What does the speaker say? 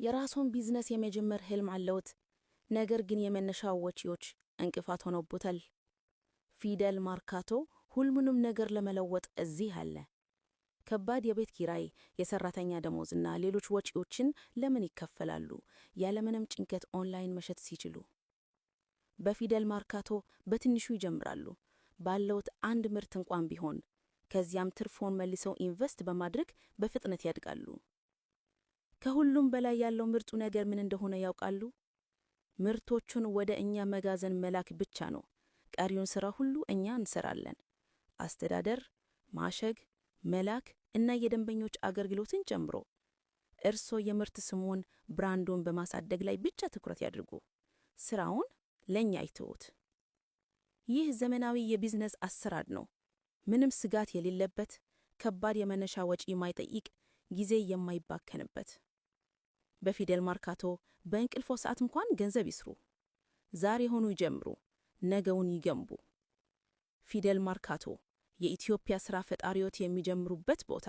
የራስዎን ቢዝነስ የመጀመር ህልም አለዎት፣ ነገር ግን የመነሻው ወጪዎች እንቅፋት ሆነውብዎታል? ፊደል መርካቶ ሁሉንም ነገር ለመለወጥ እዚህ አለ። ከባድ የቤት ኪራይ፣ የሰራተኛ ደሞዝና ሌሎች ወጪዎችን ለምን ይከፈላሉ ያለምንም ጭንቀት ኦንላይን መሸጥ ሲችሉ? በፊደል መርካቶ በትንሹ ይጀምራሉ፣ ባለዎት አንድ ምርት እንኳን ቢሆን። ከዚያም ትርፎን መልሰው ኢንቨስት በማድረግ በፍጥነት ያድጋሉ። ከሁሉም በላይ ያለው ምርጡ ነገር ምን እንደሆነ ያውቃሉ? ምርቶቹን ወደ እኛ መጋዘን መላክ ብቻ ነው። ቀሪውን ሥራ ሁሉ እኛ እንሰራለን። አስተዳደር፣ ማሸግ፣ መላክ እና የደንበኞች አገልግሎትን ጨምሮ። እርስዎ የምርት ስሙን፣ ብራንዱን በማሳደግ ላይ ብቻ ትኩረት ያድርጉ። ሥራውን ለእኛ ይተዉት። ይህ ዘመናዊ የቢዝነስ አሰራር ነው። ምንም ስጋት የሌለበት፣ ከባድ የመነሻ ወጪ የማይጠይቅ፣ ጊዜ የማይባከንበት። በፊደል መርካቶ በእንቅልፎ ሰዓት እንኳን ገንዘብ ይስሩ። ዛሬ ሆኑ ይጀምሩ፣ ነገውን ይገንቡ። ፊደል መርካቶ የኢትዮጵያ ሥራ ፈጣሪዎች የሚጀምሩበት ቦታ።